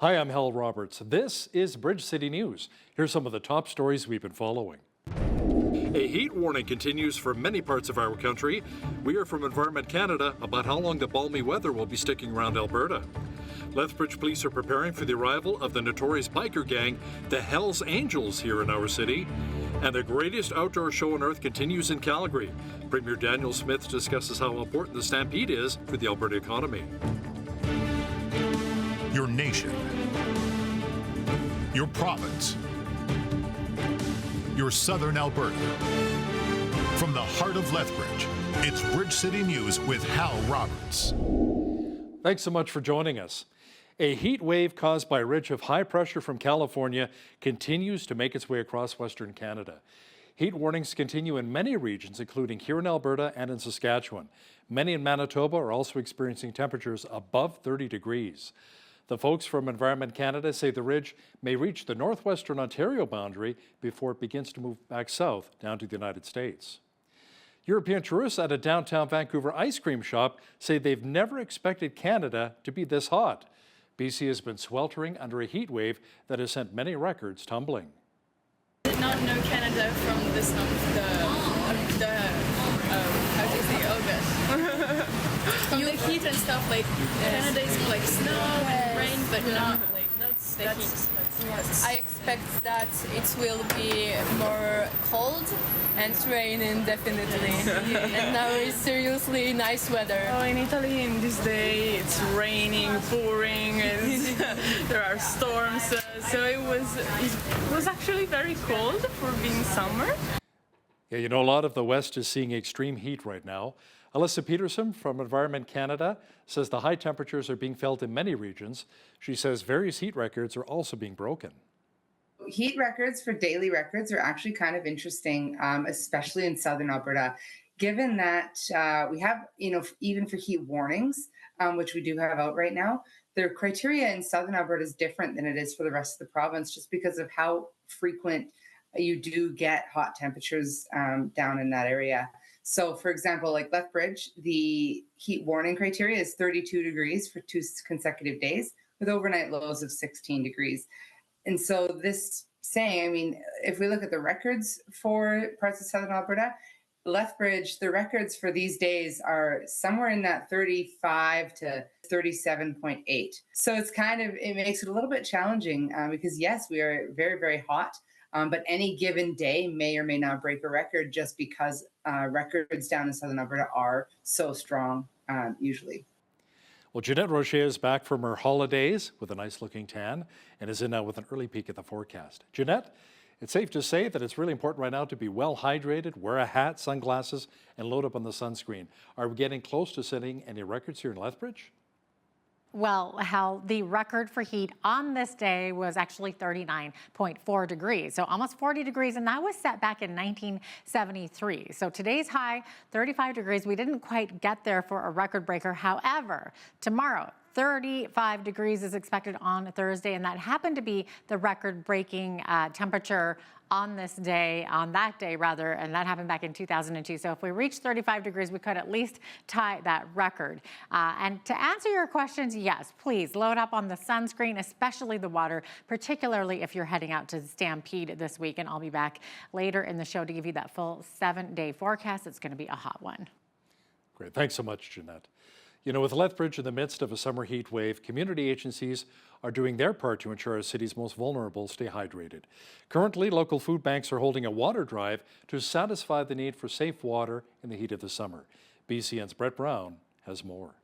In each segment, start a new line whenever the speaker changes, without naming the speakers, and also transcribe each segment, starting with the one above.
Hi, I'm Hal Roberts. This is Bridge City News. Here's some of the top stories we've been following. A heat warning continues for many parts of our country. We hear from Environment Canada about how long the balmy weather will be sticking around Alberta. Lethbridge police are preparing for the arrival of the notorious biker gang, the Hells Angels, here in our city. And the greatest outdoor show on earth continues in Calgary. Premier Daniel Smith discusses how important the Stampede is for the Alberta economy.
Your nation, your province, your southern Alberta. From the heart of Lethbridge, it's Bridge City News with Hal Roberts.
Thanks so much for joining us. A heat wave caused by a ridge of high pressure from California continues to make its way across Western Canada. Heat warnings continue in many regions, including here in Alberta and in Saskatchewan. Many in Manitoba are also experiencing temperatures above 30 degrees. The folks from Environment Canada say the ridge may reach the northwestern Ontario boundary before it begins to move back south down to the United States. European tourists at a downtown Vancouver ice cream shop say they've never expected Canada to be this hot. BC has been sweltering under a heat wave that has sent many records tumbling.
I did not know Canada from the snow, how do you say, August. From the heat and stuff, like Canada is more like snow and rain, but not like the heat.
Yes. I expect that it will be more cold and rain indefinitely. And now it's seriously nice weather.
Oh, in Italy in this day it's raining, pouring, and there are storms. So it was actually very cold for being summer.
Yeah, you know, a lot of the West is seeing extreme heat right now. Alyssa Peterson from Environment Canada says the high temperatures are being felt in many regions. She says various heat records are also being broken.
Heat records for daily records are actually kind of interesting, especially in southern Alberta, given that we have, even for heat warnings, which we do have out right now, their criteria in southern Alberta is different than it is for the rest of the province, just because of how frequent you do get hot temperatures down in that area. So, for example, like Lethbridge, the heat warning criteria is 32 degrees for 2 consecutive days with overnight lows of 16 degrees. And so this saying, if we look at the records for parts of southern Alberta, Lethbridge, the records for these days are somewhere in that 35 to 37.8. So it makes it a little bit challenging because yes, we are very, very hot. But any given day may or may not break a record just because records down in southern Alberta are so strong usually.
Well, Jeanette Rocher is back from her holidays with a nice looking tan and is in now with an early peek at the forecast. Jeanette, it's safe to say that it's really important right now to be well hydrated, wear a hat, sunglasses, and load up on the sunscreen. Are we getting close to setting any records here in Lethbridge?
Well, Hal, the record for heat on this day was actually 39.4 degrees, so almost 40 degrees, and that was set back in 1973. So today's high, 35 degrees. We didn't quite get there for a record breaker. However, tomorrow, 35 degrees is expected on Thursday, and that happened to be the record-breaking temperature on that day, and that happened back in 2002. So if we reach 35 degrees, we could at least tie that record. And to answer your questions, yes, please load up on the sunscreen, especially the water, particularly if you're heading out to Stampede this week. And I'll be back later in the show to give you that full 7-day forecast. It's going to be a hot one.
Great. Thanks so much, Jeanette. You know, with Lethbridge in the midst of a summer heat wave, community agencies are doing their part to ensure our city's most vulnerable stay hydrated. Currently, local food banks are holding a water drive to satisfy the need for safe water in the heat of the summer. BCN's Brett Brown has more.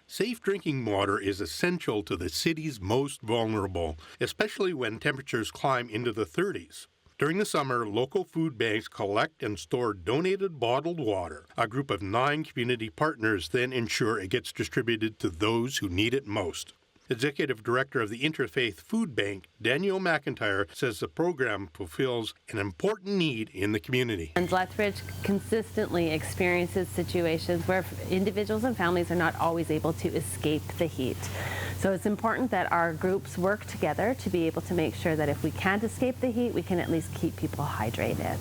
Safe drinking water is essential to the city's most vulnerable, especially when temperatures climb into the 30s. During the summer, local food banks collect and store donated bottled water. A group of 9 community partners then ensure it gets distributed to those who need it most. Executive Director of the Interfaith Food Bank, Danielle McIntyre, says the program fulfills an important need in the community.
And Lethbridge consistently experiences situations where individuals and families are not always able to escape the heat. So it's important that our groups work together to be able to make sure that if we can't escape the heat, we can at least keep people hydrated.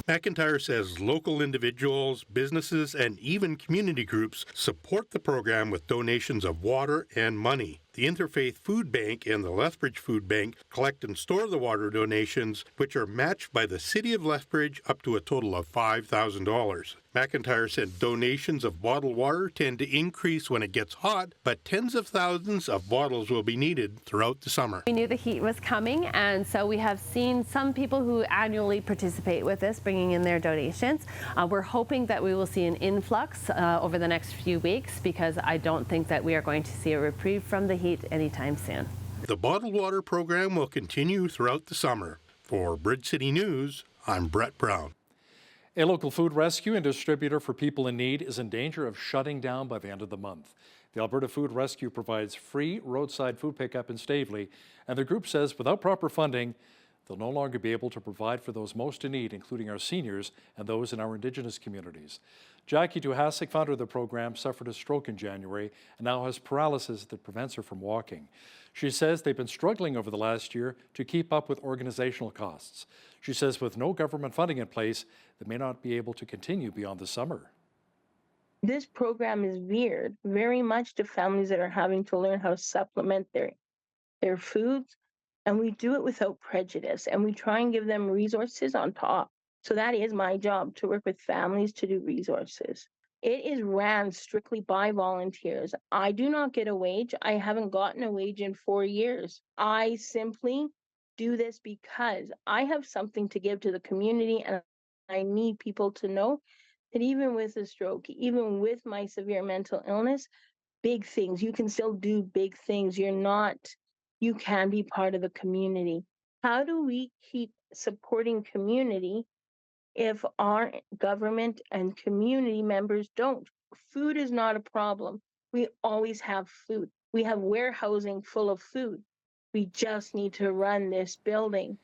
McIntyre says local individuals, businesses, and even community groups support the program with donations of water and money. The Interfaith Food Bank and the Lethbridge Food Bank collect and store the water donations, which are matched by the City of Lethbridge up to a total of $5,000. McIntyre said donations of bottled water tend to increase when it gets hot, but tens of thousands of bottles will be needed throughout the summer.
We knew the heat was coming, and so we have seen some people who annually participate with this bringing in their donations. We're hoping that we will see an influx over the next few weeks, because I don't think that we are going to see a reprieve from the heat anytime soon.
The bottled water program will continue throughout the summer. For Bridge City News, I'm Brett Brown.
A local food rescue and distributor for people in need is in danger of shutting down by the end of the month. The Alberta Food Rescue provides free roadside food pickup in Staveley, and the group says without proper funding, they'll no longer be able to provide for those most in need, including our seniors and those in our Indigenous communities. Jackie Duhasek, founder of the program, suffered a stroke in January and now has paralysis that prevents her from walking. She says they've been struggling over the last year to keep up with organizational costs. She says with no government funding in place, they may not be able to continue beyond the summer.
This program is geared very much to families that are having to learn how to supplement their foods, and we do it without prejudice, and we try and give them resources on top. So that is my job, to work with families to do resources. It is ran strictly by volunteers. I do not get a wage. I haven't gotten a wage in 4 years. I simply do this because I have something to give to the community, and I need people to know that even with a stroke, even with my severe mental illness, big things, you can still do big things. You can be part of the community. How do we keep supporting community if our government and community members don't? Food is not a problem. We always have food. We have warehousing full of food. We just need to run this building.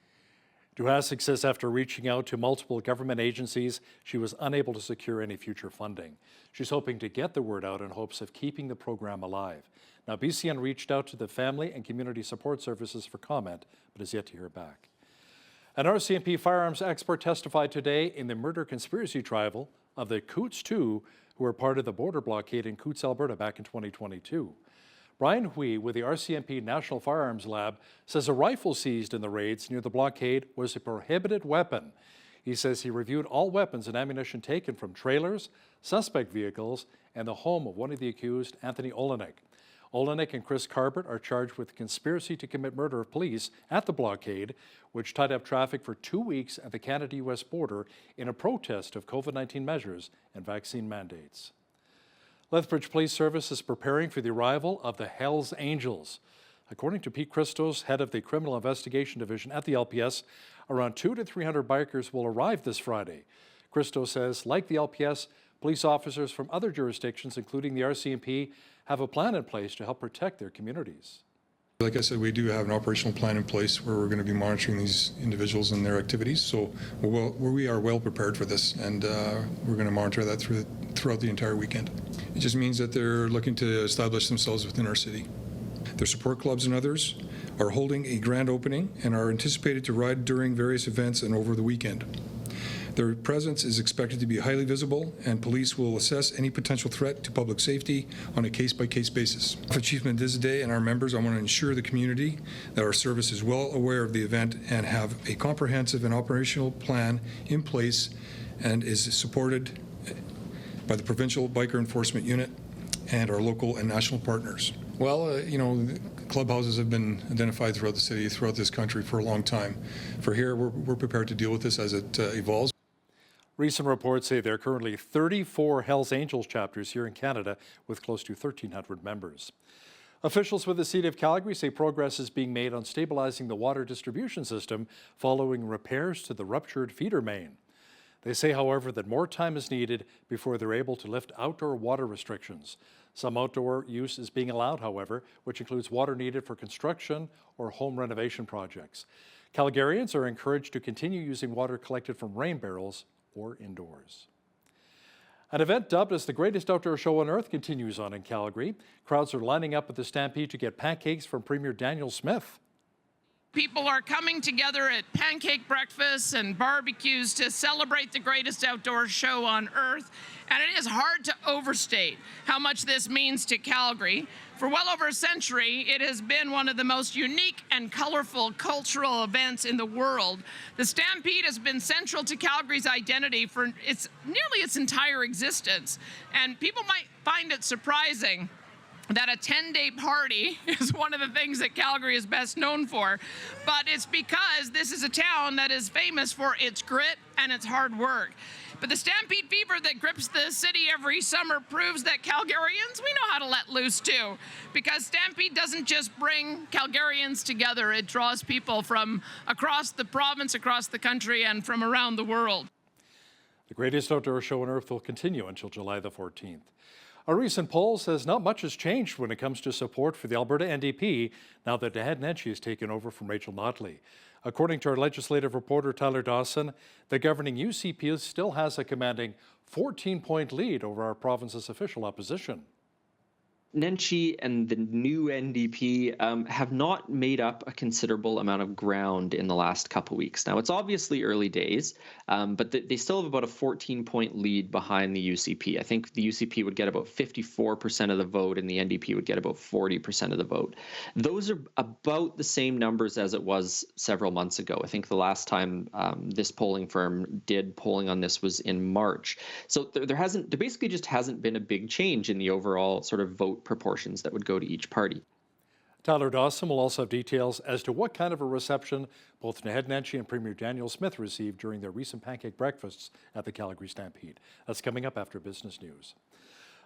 Duhasek says after reaching out to multiple government agencies, she was unable to secure any future funding. She's hoping to get the word out in hopes of keeping the program alive. Now, BCN reached out to the Family and Community Support Services for comment, but has yet to hear back. An RCMP firearms expert testified today in the murder conspiracy trial of the Coots 2, who were part of the border blockade in Coots, Alberta back in 2022. Brian Hui with the RCMP National Firearms Lab says a rifle seized in the raids near the blockade was a prohibited weapon. He says he reviewed all weapons and ammunition taken from trailers, suspect vehicles, and the home of one of the accused, Anthony Olenek. Olenek and Chris Carbert are charged with conspiracy to commit murder of police at the blockade, which tied up traffic for 2 weeks at the Canada-US border in a protest of COVID-19 measures and vaccine mandates. Lethbridge Police Service is preparing for the arrival of the Hells Angels. According to Pete Christos, head of the Criminal Investigation Division at the LPS, around 200 to 300 bikers will arrive this Friday. Christos says, like the LPS, police officers from other jurisdictions, including the RCMP, have a plan in place to help protect their communities.
Like I said, we do have an operational plan in place where we're going to be monitoring these individuals and their activities. So we are well prepared for this, and we're going to monitor that throughout the entire weekend. It just means that they're looking to establish themselves within our city. Their support clubs and others are holding a grand opening and are anticipated to ride during various events and over the weekend. Their presence is expected to be highly visible, and police will assess any potential threat to public safety on a case-by-case basis. For Chief Mendizaday and our members, I want to ensure the community that our service is well aware of the event and have a comprehensive and operational plan in place and is supported by the Provincial Biker Enforcement Unit and our local and national partners. Well, clubhouses have been identified throughout the city, throughout this country for a long time. For here, we're prepared to deal with this as it evolves.
Recent reports say there are currently 34 Hells Angels chapters here in Canada with close to 1,300 members. Officials with the City of Calgary say progress is being made on stabilizing the water distribution system following repairs to the ruptured feeder main. They say, however, that more time is needed before they're able to lift outdoor water restrictions. Some outdoor use is being allowed, however, which includes water needed for construction or home renovation projects. Calgarians are encouraged to continue using water collected from rain barrels or indoors. An event dubbed as the greatest outdoor show on earth continues on in Calgary. Crowds are lining up at the Stampede to get pancakes from Premier Daniel Smith.
People are coming together at pancake breakfasts and barbecues to celebrate the greatest outdoor show on earth. And it is hard to overstate how much this means to Calgary. For well over a century, it has been one of the most unique and colorful cultural events in the world. The Stampede has been central to Calgary's identity for nearly its entire existence. And people might find it surprising that a 10-day party is one of the things that Calgary is best known for. But it's because this is a town that is famous for its grit and its hard work. But the Stampede fever that grips the city every summer proves that Calgarians, we know how to let loose too. Because Stampede doesn't just bring Calgarians together, it draws people from across the province, across the country, and from around the world.
The greatest outdoor show on earth will continue until July the 14th. A recent poll says not much has changed when it comes to support for the Alberta NDP now that Naheed Nenshi has taken over from Rachel Notley. According to our legislative reporter Tyler Dawson, the governing UCP still has a commanding 14-point lead over our province's official opposition.
Nenshi and the new NDP have not made up a considerable amount of ground in the last couple weeks. Now, it's obviously early days, but they still have about a 14-point lead behind the UCP. I think the UCP would get about 54% of the vote and the NDP would get about 40% of the vote. Those are about the same numbers as it was several months ago. I think the last time this polling firm did polling on this was in March. So there basically just hasn't been a big change in the overall sort of vote proportions that would go to each party.
Tyler Dawson will also have details as to what kind of a reception both Naheed Nenshi and Premier Daniel Smith received during their recent pancake breakfasts at the Calgary Stampede. That's coming up after business news.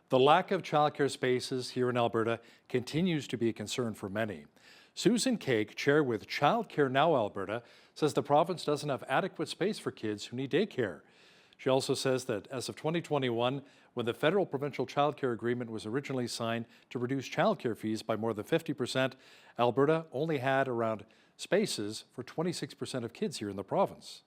The lack of childcare spaces here in Alberta continues to be a concern for many. Susan Cake, chair with Childcare Now Alberta, says the province doesn't have adequate space for kids who need daycare. She also says that as of 2021, when the federal provincial childcare agreement was originally signed to reduce childcare fees by more than 50%, Alberta only had around spaces for 26% of kids here in the province.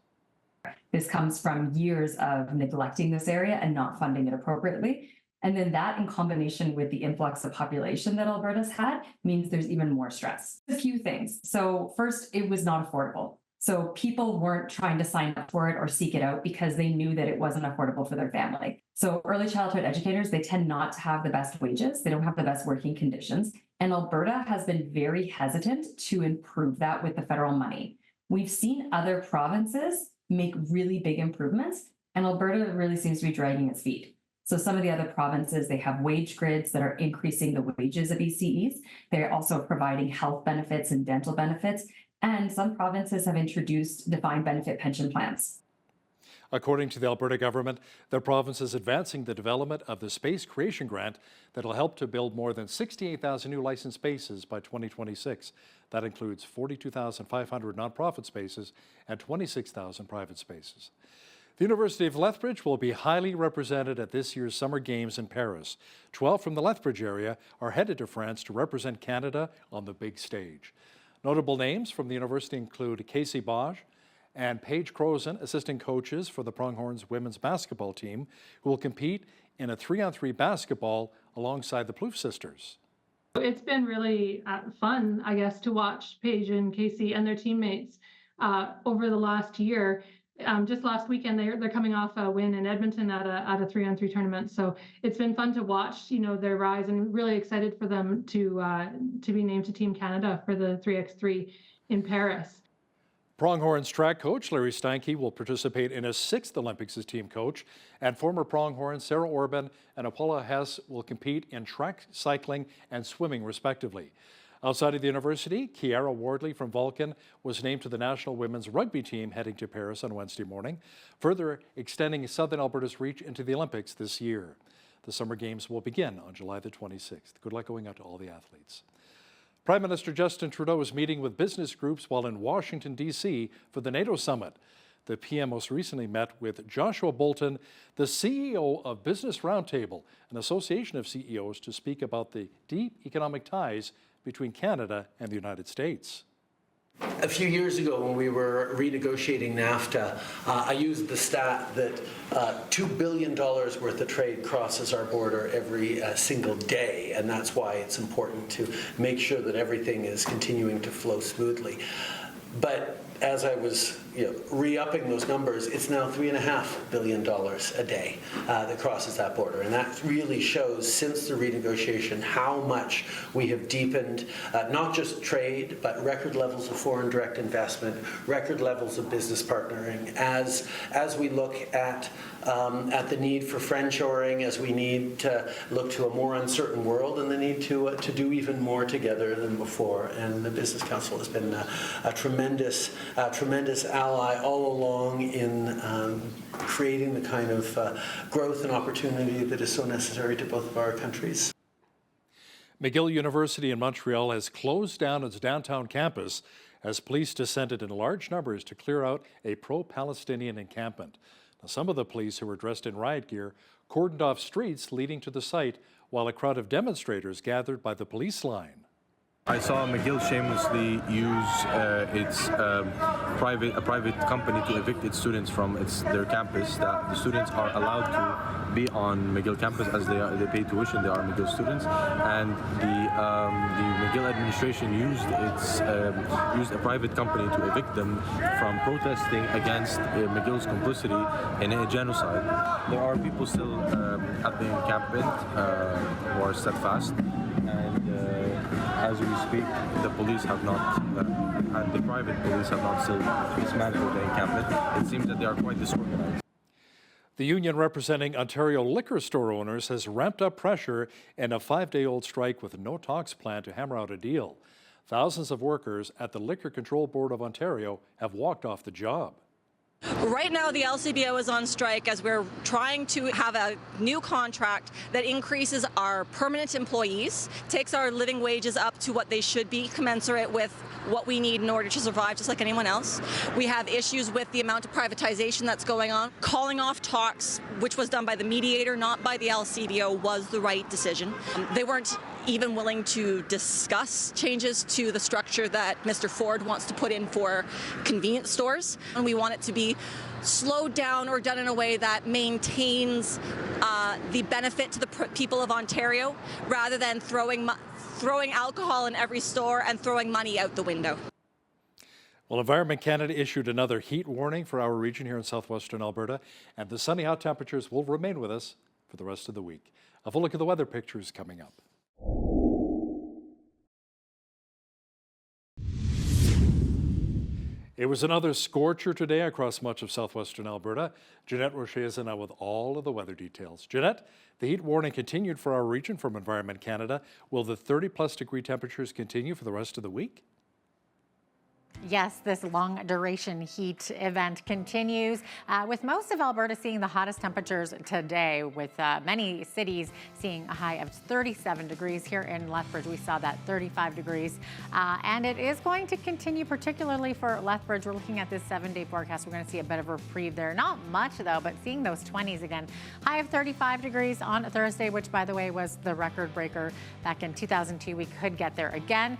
This comes from years of neglecting this area and not funding it appropriately. And then that in combination with the influx of population that Alberta's had means there's even more stress. A few things. So first, it was not affordable. So people weren't trying to sign up for it or seek it out because they knew that it wasn't affordable for their family. So early childhood educators, they tend not to have the best wages. They don't have the best working conditions. And Alberta has been very hesitant to improve that with the federal money. We've seen other provinces make really big improvements, and Alberta really seems to be dragging its feet. So some of the other provinces, they have wage grids that are increasing the wages of ECEs. They're also providing health benefits and dental benefits. And some provinces have introduced defined benefit pension plans.
According to the Alberta government, the province is advancing the development of the Space Creation Grant that will help to build more than 68,000 new licensed spaces by 2026. That includes 42,500 nonprofit spaces and 26,000 private spaces. The University of Lethbridge will be highly represented at this year's Summer Games in Paris. 12 from the Lethbridge area are headed to France to represent Canada on the big stage. Notable names from the university include Casey Bosch and Paige Crozen, assistant coaches for the Pronghorns women's basketball team, who will compete in a 3-on-3 basketball alongside the Plouffe sisters.
It's been really fun, I guess, to watch Paige and Casey and their teammates over the last year. Just last weekend, they're coming off a win in Edmonton at a 3-on-3 tournament. So it's been fun to watch, their rise, and really excited for them to be named to Team Canada for the 3x3 in Paris.
Pronghorns track coach Larry Steinke will participate in his 6th Olympics as team coach, and former Pronghorns Sarah Orban and Apollo Hess will compete in track cycling and swimming respectively. Outside of the university, Kiara Wardley from Vulcan was named to the national women's rugby team heading to Paris on Wednesday morning, further extending Southern Alberta's reach into the Olympics this year. The Summer Games will begin on July the 26th. Good luck going out to all the athletes. Prime Minister Justin Trudeau is meeting with business groups while in Washington, D.C. for the NATO summit. The PM most recently met with Joshua Bolton, the CEO of Business Roundtable, an association of CEOs, to speak about the deep economic ties between Canada and the United States.
A few years ago when we were renegotiating NAFTA, I used the stat that $2 billion worth of trade crosses our border every single day, and that's why it's important to make sure that everything is continuing to flow smoothly. But as I was re-upping those numbers, it's now $3.5 billion a day that crosses that border. And that really shows, since the renegotiation, how much we have deepened not just trade, but record levels of foreign direct investment, record levels of business partnering, as we look at the need for friendshoring, as we need to look to a more uncertain world, and the need to do even more together than before. And the Business Council has been a tremendous ally all along in creating the kind of growth and opportunity that is so necessary to both of our countries.
McGill University in Montreal has closed down its downtown campus as police descended in large numbers to clear out a pro-Palestinian encampment. Now, some of the police, who were dressed in riot gear, cordoned off streets leading to the site, while a crowd of demonstrators gathered by the police line.
I saw McGill shamelessly use its private company to evict its students from their campus. That the students are allowed to be on McGill campus as they pay tuition. They are McGill students, and the McGill administration used a private company to evict them from protesting against McGill's complicity in a genocide. There are people still at the encampment who are steadfast. As we speak, the police have not, and the private police have not still dismantled the encampment. It seems that they are quite disorganized.
The union representing Ontario liquor store owners has ramped up pressure in a 5-day-old strike with no talks planned to hammer out a deal. Thousands of workers at the Liquor Control Board of Ontario have walked off the job.
Right now, the LCBO is on strike as we're trying to have a new contract that increases our permanent employees, takes our living wages up to what they should be, commensurate with what we need in order to survive, just like anyone else. We have issues with the amount of privatization that's going on. Calling off talks, which was done by the mediator, not by the LCBO, was the right decision. They weren't even willing to discuss changes to the structure that Mr. Ford wants to put in for convenience stores. And we want it to be slowed down or done in a way that maintains the benefit to the people of Ontario, rather than throwing alcohol in every store and throwing money out the window.
Well, Environment Canada issued another heat warning for our region here in southwestern Alberta, and the sunny hot temperatures will remain with us for the rest of the week. A full look at the weather pictures coming up. It was another scorcher today across much of southwestern Alberta. Jeanette Rocher is now with all of the weather details. Jeanette, the heat warning continued for our region from Environment Canada. Will the 30-plus degree temperatures continue for the rest of the week?
Yes, this long duration heat event continues with most of Alberta seeing the hottest temperatures today, with many cities seeing a high of 37 degrees. Here in Lethbridge, we saw that 35 degrees. And it is going to continue, particularly for Lethbridge. We're looking at this 7-day forecast. We're going to see a bit of a reprieve there. Not much, though, but seeing those 20s again. High of 35 degrees on Thursday, which, by the way, was the record breaker back in 2002. We could get there again.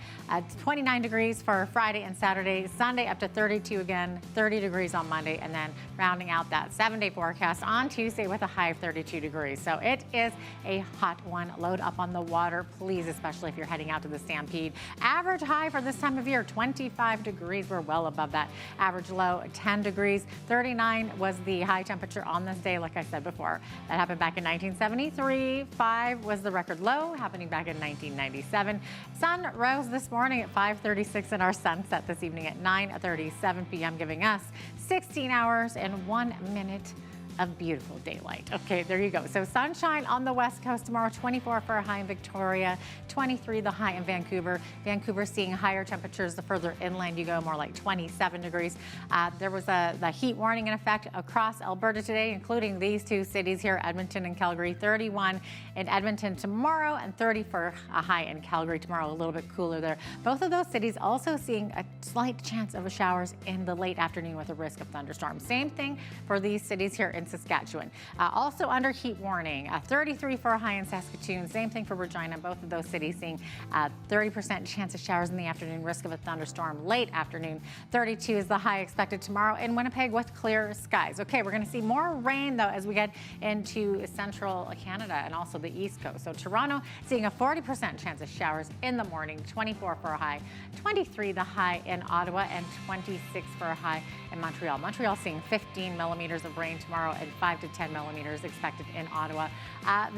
29 degrees for Friday and Saturday. Sunday up to 32 again, 30 degrees on Monday, and then rounding out that 7-day forecast on Tuesday with a high of 32 degrees. So it is a hot one. Load up on the water, please, especially if you're heading out to the Stampede. Average high for this time of year, 25 degrees. We're well above that. Average low, 10 degrees. 39 was the high temperature on this day, like I said before. That happened back in 1973. 5 was the record low, happening back in 1997. Sun rose this morning at 5:36 and our sunset this evening at 9:37 p.m., giving us 16 hours and 1 minute of beautiful daylight. Okay, there you go. So sunshine on the west coast tomorrow, 24 for a high in Victoria, 23 the high in Vancouver. Vancouver seeing higher temperatures the further inland you go, more like 27 degrees. There was the heat warning in effect across Alberta today, including these two cities here, Edmonton and Calgary. 31 in Edmonton tomorrow and 30 for a high in Calgary tomorrow, a little bit cooler there. Both of those cities also seeing a slight chance of showers in the late afternoon with a risk of thunderstorms. Same thing for these cities here in Saskatchewan. Also under heat warning, 33 for a high in Saskatoon. Same thing for Regina. Both of those cities seeing 30% chance of showers in the afternoon, risk of a thunderstorm late afternoon. 32 is the high expected tomorrow in Winnipeg with clear skies. Okay, we're going to see more rain, though, as we get into central Canada and also the east coast. So Toronto seeing a 40% chance of showers in the morning, 24 for a high, 23 the high in Ottawa, and 26 for a high in Montreal. Montreal seeing 15 millimeters of rain tomorrow and 5 to 10 millimeters expected in Ottawa.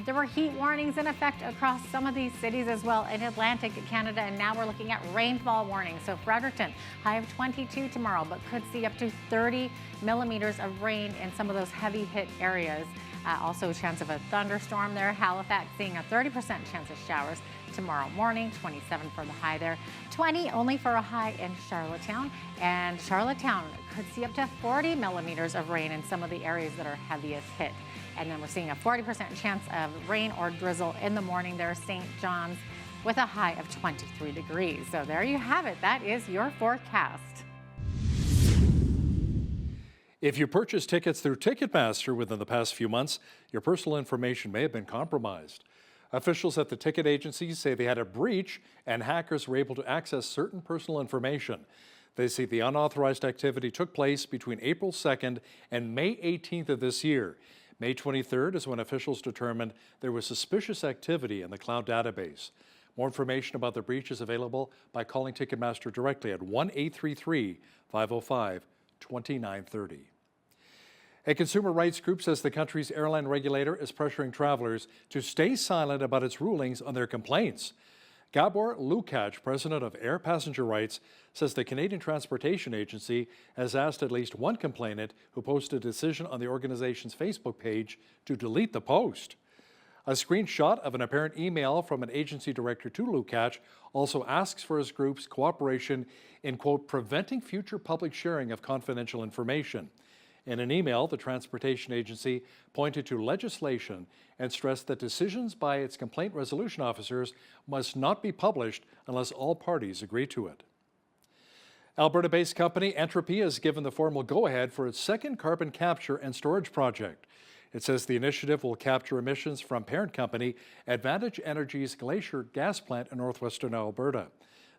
There were heat warnings in effect across some of these cities as well in Atlantic Canada, and now we're looking at rainfall warnings. So Fredericton, high of 22 tomorrow, but could see up to 30 millimeters of rain in some of those heavy hit areas. Also a chance of a thunderstorm there. Halifax seeing a 30% chance of showers tomorrow morning, 27 for the high there. 20 only for a high in Charlottetown. And Charlottetown could see up to 40 millimeters of rain in some of the areas that are heaviest hit. And then we're seeing a 40% chance of rain or drizzle in the morning there. St. John's with a high of 23 degrees. So there you have it. That is your forecast.
If you purchased tickets through Ticketmaster within the past few months, your personal information may have been compromised. Officials at the ticket agencies say they had a breach and hackers were able to access certain personal information. They say the unauthorized activity took place between April 2nd and May 18th of this year. May 23rd is when officials determined there was suspicious activity in the cloud database. More information about the breach is available by calling Ticketmaster directly at 1-833-505-2930. A consumer rights group says the country's airline regulator is pressuring travelers to stay silent about its rulings on their complaints. Gabor Lukács, president of Air Passenger Rights, says the Canadian Transportation Agency has asked at least one complainant who posted a decision on the organization's Facebook page to delete the post. A screenshot of an apparent email from an agency director to Lukács also asks for his group's cooperation in, quote, preventing future public sharing of confidential information. In an email, the Transportation Agency pointed to legislation and stressed that decisions by its complaint resolution officers must not be published unless all parties agree to it. Alberta-based company Entropy has given the formal go-ahead for its second carbon capture and storage project. It says the initiative will capture emissions from parent company Advantage Energy's Glacier gas plant in northwestern Alberta.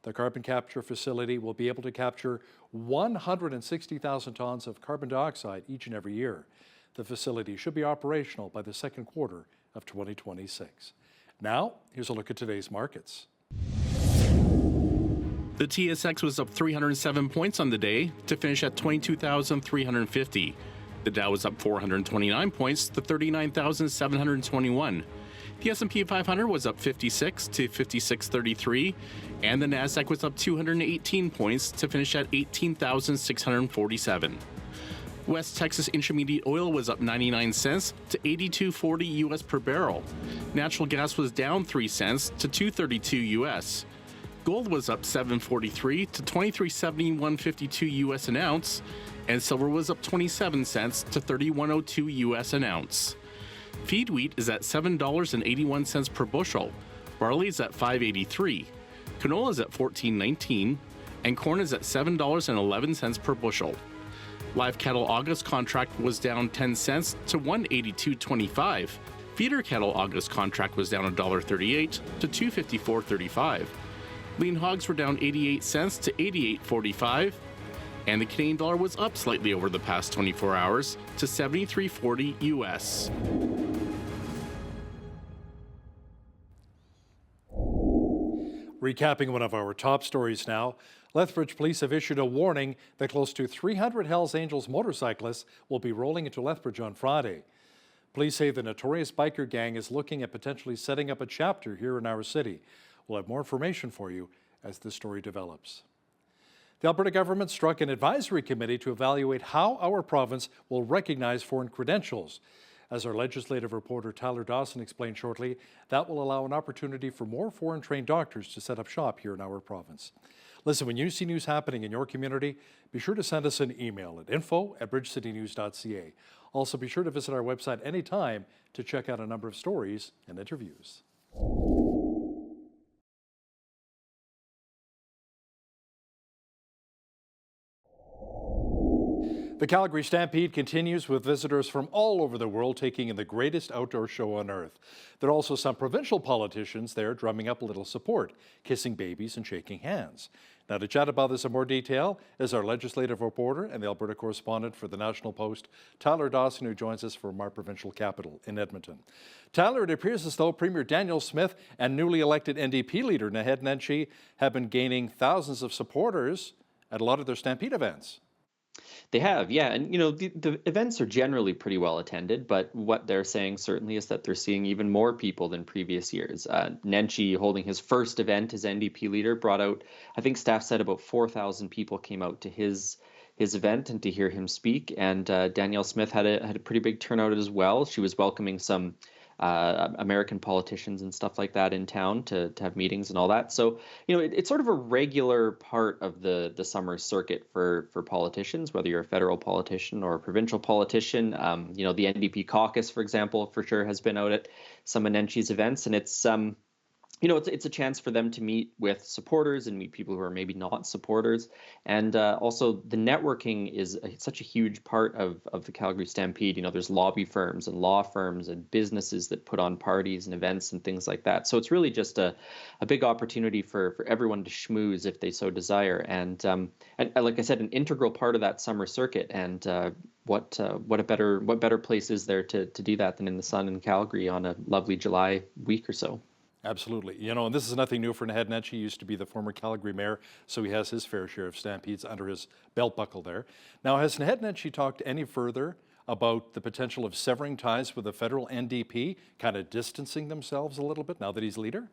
The carbon capture facility will be able to capture 160,000 tons of carbon dioxide each and every year. The facility should be operational by the second quarter of 2026. Now, here's a look at today's markets.
The TSX was up 307 points on the day to finish at 22,350. The Dow was up 429 points to 39,721. The S&P 500 was up 56 to 5633, and the Nasdaq was up 218 points to finish at 18,647. West Texas Intermediate Oil was up 99 cents to 82.40 US per barrel. Natural gas was down 3 cents to 2.32 US. Gold was up 7.43 to 23.7152 US an ounce, and silver was up 27 cents to 31.02 US an ounce. Feed wheat is at $7.81 per bushel, barley is at $5.83, canola is at $14.19, and corn is at $7.11 per bushel. Live cattle August contract was down 10 cents to $182.25. Feeder cattle August contract was down $1.38 to $254.35. Lean hogs were down 88 cents to $88.45. And the Canadian dollar was up slightly over the past 24 hours to 73.40 US.
Recapping one of our top stories now, Lethbridge police have issued a warning that close to 300 Hells Angels motorcyclists will be rolling into Lethbridge on Friday. Police say the notorious biker gang is looking at potentially setting up a chapter here in our city. We'll have more information for you as this story develops. The Alberta government struck an advisory committee to evaluate how our province will recognize foreign credentials. As our legislative reporter Tyler Dawson explained shortly, that will allow an opportunity for more foreign-trained doctors to set up shop here in our province. Listen, when you see news happening in your community, be sure to send us an email at info@bridgecitynews.ca. Also, be sure to visit our website anytime to check out a number of stories and interviews. The Calgary Stampede continues with visitors from all over the world taking in the greatest outdoor show on earth. There are also some provincial politicians there drumming up a little support, kissing babies and shaking hands. Now to chat about this in more detail is our legislative reporter and the Alberta correspondent for the National Post, Tyler Dawson, who joins us from our provincial capital in Edmonton. Tyler, it appears as though Premier Daniel Smith and newly elected NDP leader Naheed Nenshi have been gaining thousands of supporters at a lot of their Stampede events.
They have, yeah. And, the events are generally pretty well attended, but what they're saying certainly is that they're seeing even more people than previous years. Nenshi, holding his first event as NDP leader, brought out, I think staff said about 4,000 people came out to his event and to hear him speak. And Danielle Smith had a pretty big turnout as well. She was welcoming some American politicians and stuff like that in town to have meetings and all that. So, it's sort of a regular part of the summer circuit for politicians, whether you're a federal politician or a provincial politician. The NDP caucus, for example, for sure has been out at some of Nenshi's events, and it's it's a chance for them to meet with supporters and meet people who are maybe not supporters. And also the networking is such a huge part of the Calgary Stampede. There's lobby firms and law firms and businesses that put on parties and events and things like that. So it's really just a big opportunity for everyone to schmooze if they so desire. And like I said, an integral part of that summer circuit. And what better place is there to do that than in the sun in Calgary on a lovely July week or so?
Absolutely. And this is nothing new for Naheed Nenshi. He used to be the former Calgary mayor, so he has his fair share of Stampedes under his belt buckle there. Now, has Naheed Nenshi talked any further about the potential of severing ties with the federal NDP, kind of distancing themselves a little bit now that he's leader?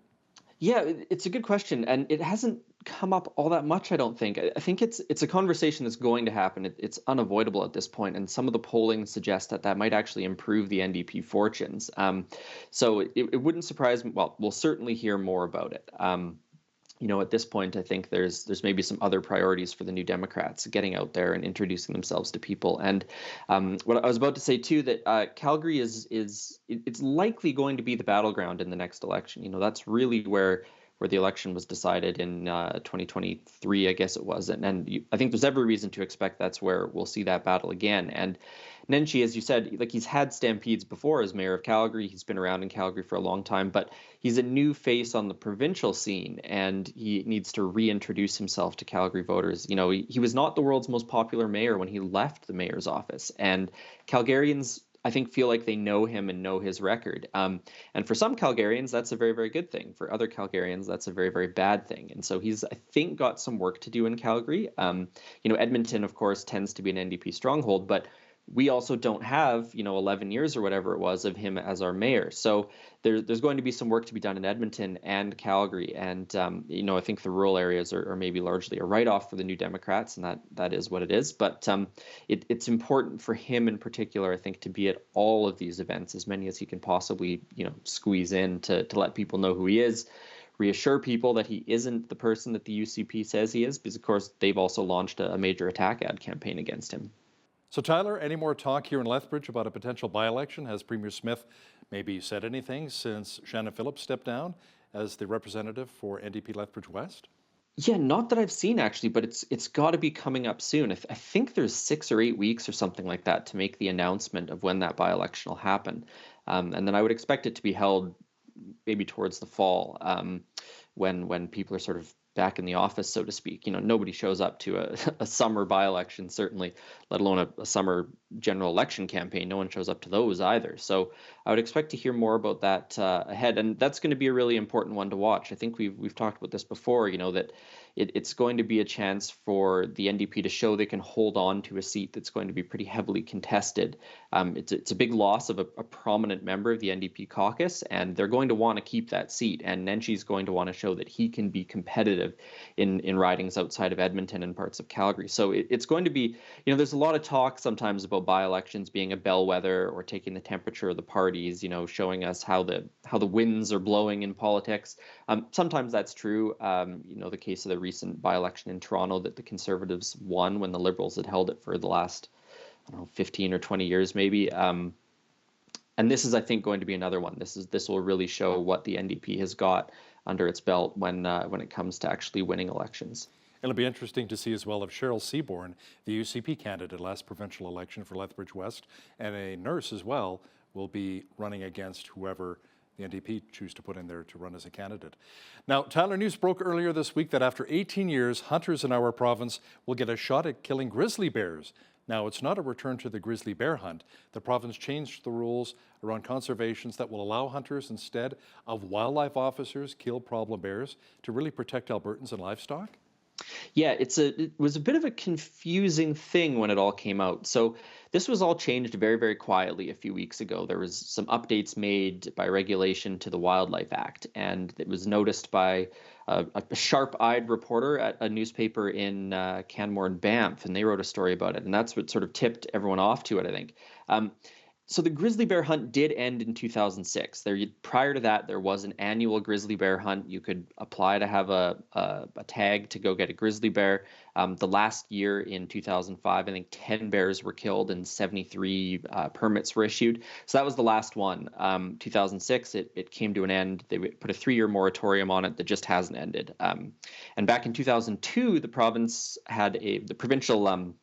Yeah, it's a good question, and it hasn't come up all that much, I don't think. I think it's a conversation that's going to happen. It's unavoidable at this point, and some of the polling suggests that might actually improve the NDP fortunes. So it wouldn't surprise me. Well, we'll certainly hear more about it. At this point, I think there's maybe some other priorities for the New Democrats getting out there and introducing themselves to people. And what I was about to say too, that Calgary it's likely going to be the battleground in the next election. That's really where the election was decided in 2023, I guess it was. And I think there's every reason to expect that's where we'll see that battle again. And Nenshi, as you said, he's had Stampedes before as mayor of Calgary. He's been around in Calgary for a long time, but he's a new face on the provincial scene, and he needs to reintroduce himself to Calgary voters. He was not the world's most popular mayor when he left the mayor's office, and Calgarians, I think, feel like they know him and know his record. And for some Calgarians, that's a very, very good thing. For other Calgarians, that's a very, very bad thing. And so he's, I think, got some work to do in Calgary. Edmonton, of course, tends to be an NDP stronghold, but we also don't have, 11 years or whatever it was of him as our mayor. So there's going to be some work to be done in Edmonton and Calgary. And, I think the rural areas are maybe largely a write-off for the New Democrats, and that is what it is. But it's important for him in particular, I think, to be at all of these events, as many as he can possibly, squeeze in to let people know who he is, reassure people that he isn't the person that the UCP says he is, because, of course, they've also launched a major attack ad campaign against him.
So, Tyler, any more talk here in Lethbridge about a potential by-election? Has Premier Smith maybe said anything since Shannon Phillips stepped down as the representative for NDP Lethbridge West?
Yeah, not that I've seen, actually, but it's got to be coming up soon. I think there's 6 or 8 weeks or something like that to make the announcement of when that by-election will happen. And then I would expect it to be held maybe towards the fall, when people are sort of back in the office, so to speak. Nobody shows up to a summer by-election, certainly, let alone a summer general election campaign. No one shows up to those either. So I would expect to hear more about that ahead, and that's going to be a really important one to watch. I think we've talked about this before, that it's going to be a chance for the NDP to show they can hold on to a seat that's going to be pretty heavily contested. It's a big loss of a prominent member of the NDP caucus, and they're going to want to keep that seat. And Nenshi's going to want to show that he can be competitive in ridings outside of Edmonton and parts of Calgary. So it's going to be, there's a lot of talk sometimes about by-elections being a bellwether or taking the temperature of the parties, showing us how the winds are blowing in politics. Sometimes that's true. The case of the recent by-election in Toronto that the Conservatives won when the Liberals had held it for the last, 15 or 20 years maybe. And this is, I think, going to be another one. This will really show what the NDP has got under its belt when it comes to actually winning elections.
It'll be interesting to see as well if Cheryl Seaborn, the UCP candidate last provincial election for Lethbridge West, and a nurse as well, will be running against whoever the NDP choose to put in there to run as a candidate. Now, Tyler, news broke earlier this week that after 18 years, hunters in our province will get a shot at killing grizzly bears. Now, it's not a return to the grizzly bear hunt. The province changed the rules around conservations that will allow hunters, instead of wildlife officers, kill problem bears to really protect Albertans and livestock.
Yeah, it was a bit of a confusing thing when it all came out. So this was all changed very, very quietly a few weeks ago. There was some updates made by regulation to the Wildlife Act, and it was noticed by a sharp-eyed reporter at a newspaper in Canmore and Banff, and they wrote a story about it, and that's what sort of tipped everyone off to it, I think. So the grizzly bear hunt did end in 2006. Prior to that, there was an annual grizzly bear hunt. You could apply to have a tag to go get a grizzly bear. The last year in 2005, I think 10 bears were killed and 73 permits were issued. So that was the last one. 2006, it came to an end. They put a 3-year moratorium on it that just hasn't ended. And back in 2002, the province had the provincial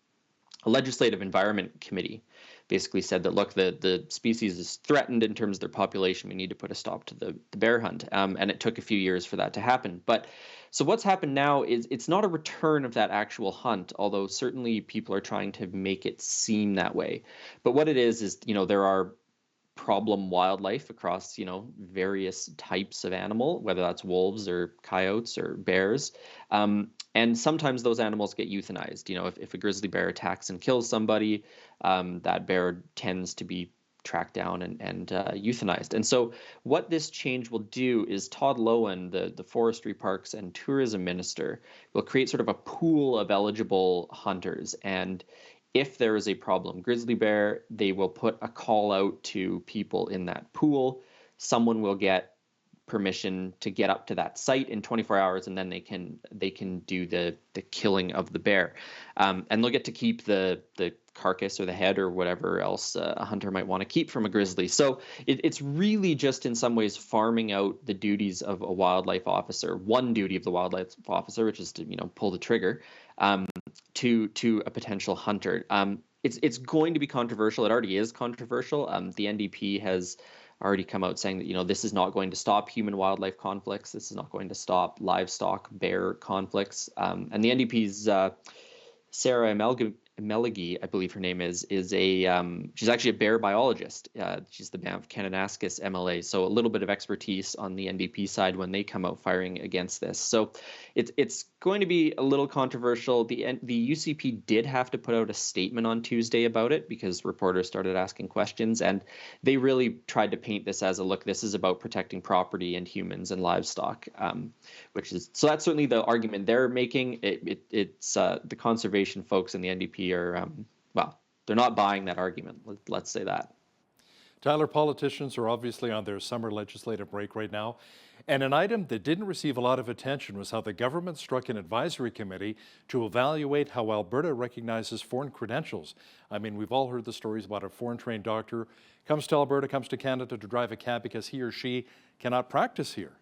legislative environment committee basically said that, look, the species is threatened in terms of their population. We need to put a stop to the bear hunt. And it took a few years for that to happen. But so what's happened now is it's not a return of that actual hunt, although certainly people are trying to make it seem that way. But what it is, there are problem wildlife across, various types of animal, whether that's wolves or coyotes or bears. And sometimes those animals get euthanized. If a grizzly bear attacks and kills somebody, that bear tends to be tracked down and euthanized. And so what this change will do is Todd Loewen, the Forestry, Parks and Tourism Minister, will create sort of a pool of eligible hunters. And if there is a problem grizzly bear, they will put a call out to people in that pool. Someone will get permission to get up to that site in 24 hours, and then they can do the killing of the bear, and they'll get to keep the carcass or the head or whatever else a hunter might want to keep from a grizzly. So it's really just in some ways farming out the duties of a wildlife officer, one duty of the wildlife officer, which is to pull the trigger, to a potential hunter. It's going to be controversial. It already is controversial. The NDP has already come out saying that this is not going to stop human wildlife conflicts. This is not going to stop livestock bear conflicts. And the NDP's Sarah Meligi, I believe her name is she's actually a bear biologist. She's the Banff Kananaskis MLA, so a little bit of expertise on the NDP side when they come out firing against this. So it's going to be a little controversial. The UCP did have to put out a statement on Tuesday about it because reporters started asking questions, and they really tried to paint this as this is about protecting property and humans and livestock, so that's certainly the argument they're making. It's the conservation folks in the NDP are, they're not buying that argument. Let's say that.
Tyler, politicians are obviously on their summer legislative break right now. And an item that didn't receive a lot of attention was how the government struck an advisory committee to evaluate how Alberta recognizes foreign credentials. I mean, we've all heard the stories about a foreign-trained doctor comes to Alberta, comes to Canada to drive a cab because he or she cannot practice here.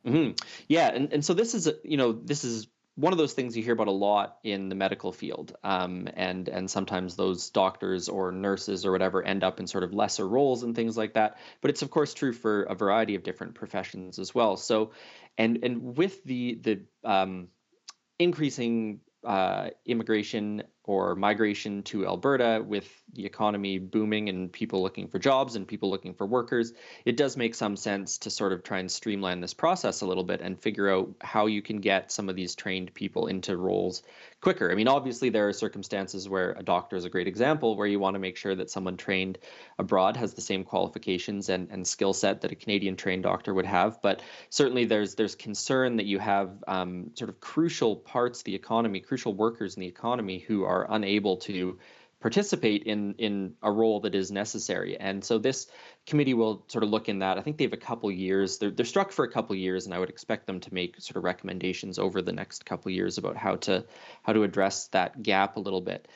Mm-hmm. Yeah, and so this is one of those things you hear about a lot in the medical field, and sometimes those doctors or nurses or whatever end up in sort of lesser roles and things like that. But it's of course true for a variety of different professions as well. So, and with the increasing immigration or migration to Alberta, with the economy booming and people looking for jobs and people looking for workers, it does make some sense to sort of try and streamline this process a little bit and figure out how you can get some of these trained people into roles quicker. I mean, obviously there are circumstances where a doctor is a great example, where you want to make sure that someone trained abroad has the same qualifications and skill set that a Canadian trained doctor would have. But certainly there's concern that you have sort of crucial parts of the economy, crucial workers in the economy who are unable to participate in a role that is necessary. And so this committee will sort of look in that. I think they have a couple years. They're struck for a couple years, and I would expect them to make sort of recommendations over the next couple years about how to address that gap a little bit.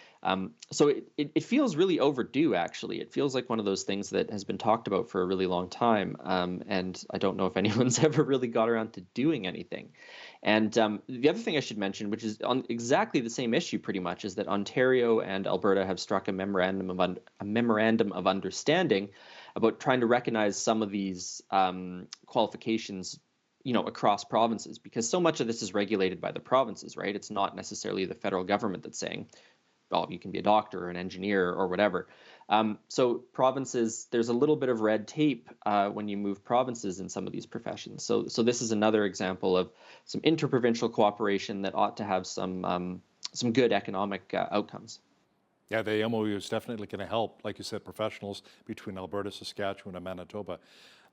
So it feels really overdue, actually. It feels like one of those things that has been talked about for a really long time, and I don't know if anyone's ever really got around to doing anything. And the other thing I should mention, which is on exactly the same issue pretty much, is that Ontario and Alberta have struck a memorandum of understanding about trying to recognize some of these qualifications, across provinces, because so much of this is regulated by the provinces, right? It's not necessarily the federal government that's saying, well, you can be a doctor or an engineer or whatever. So provinces, there's a little bit of red tape when you move provinces in some of these professions. So this is another example of some interprovincial cooperation that ought to have some good economic outcomes.
Yeah, the MOU is definitely going to help, like you said, professionals between Alberta, Saskatchewan, and Manitoba.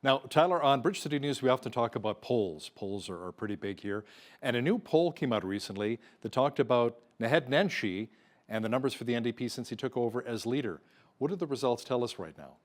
Now, Tyler, on Bridge City News, we often talk about polls. Polls are pretty big here. And a new poll came out recently that talked about Naheed Nenshi and the numbers for the NDP since he took over as leader. What do the results tell us right now?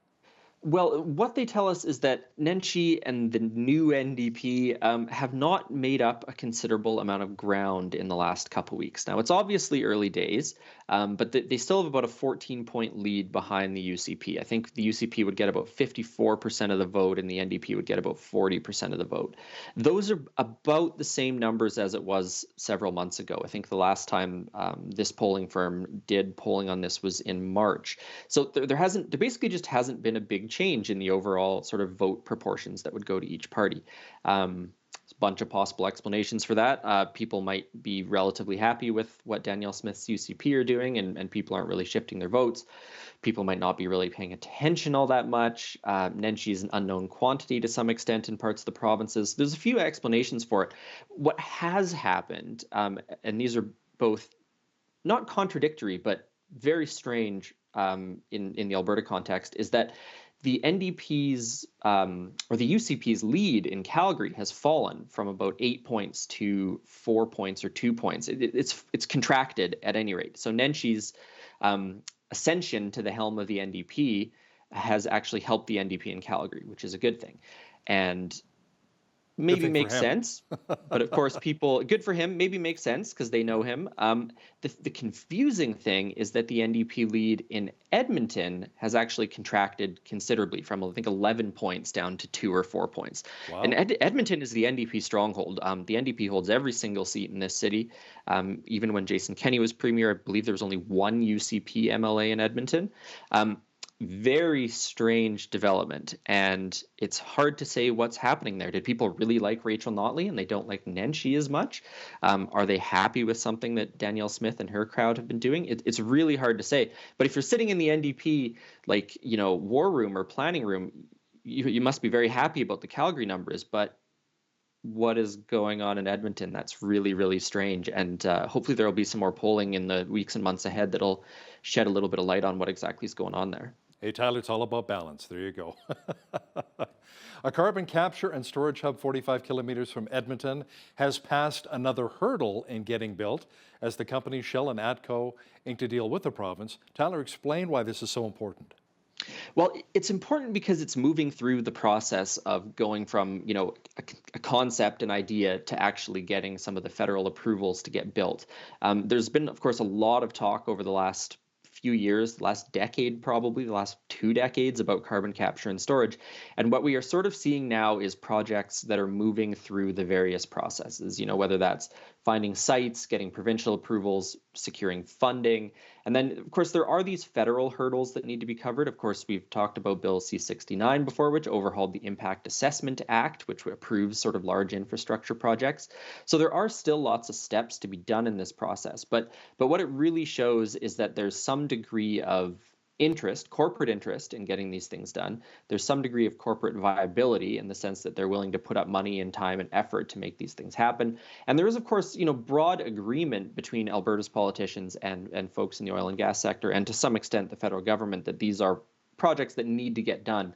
Well, what they tell us is that Nenshi and the new NDP have not made up a considerable amount of ground in the last couple of weeks. Now, it's obviously early days, but they still have about a 14-point lead behind the UCP. I think the UCP would get about 54% of the vote and the NDP would get about 40% of the vote. Those are about the same numbers as it was several months ago. I think the last time this polling firm did polling on this was in March. So there basically just hasn't been a big change in the overall sort of vote proportions that would go to each party. There's a bunch of possible explanations for that. People might be relatively happy with what Danielle Smith's UCP are doing, and people aren't really shifting their votes. People might not be really paying attention all that much. Nenshi is an unknown quantity to some extent in parts of the provinces. There's a few explanations for it. What has happened, and these are both not contradictory, but very strange in the Alberta context, is that the NDP's or the UCP's lead in Calgary has fallen from about 8 points to 4 points or 2 points. It's contracted at any rate. So Nenshi's ascension to the helm of the NDP has actually helped the NDP in Calgary, which is a good thing. And maybe makes sense, but of course good for him, maybe makes sense because they know him. The confusing thing is that the NDP lead in Edmonton has actually contracted considerably from, I think, 11 points down to 2 or 4 points. Wow. And Edmonton is the NDP stronghold. The NDP holds every single seat in this city. Even when Jason Kenney was premier, I believe there was only one UCP MLA in Edmonton. Very strange development, and it's hard to say what's happening there. Did people really like Rachel Notley and they don't like Nenshi as much? Are they happy with something that Danielle Smith and her crowd have been doing? It's really hard to say. But if you're sitting in the NDP, war room or planning room, you must be very happy about the Calgary numbers. But what is going on in Edmonton? That's really, really strange. And hopefully there will be some more polling in the weeks and months ahead that'll shed a little bit of light on what exactly is going on there.
Hey, Tyler, it's all about balance. There you go. A carbon capture and storage hub 45 kilometers from Edmonton has passed another hurdle in getting built as the companies Shell and ATCO ink to deal with the province. Tyler, explain why this is so important.
Well, it's important because it's moving through the process of going from, a concept, an idea, to actually getting some of the federal approvals to get built. There's been, of course, a lot of talk over the last few years, the last decade, probably the last 2 decades, about carbon capture and storage. And what we are sort of seeing now is projects that are moving through the various processes, whether that's finding sites, getting provincial approvals, securing funding. And then, of course, there are these federal hurdles that need to be covered. Of course, we've talked about Bill C-69 before, which overhauled the Impact Assessment Act, which approves sort of large infrastructure projects. So there are still lots of steps to be done in this process. But what it really shows is that there's some degree of corporate interest in getting these things done. There's some degree of corporate viability in the sense that they're willing to put up money and time and effort to make these things happen. And there is, of course, broad agreement between Alberta's politicians and folks in the oil and gas sector, and to some extent the federal government, that these are projects that need to get done.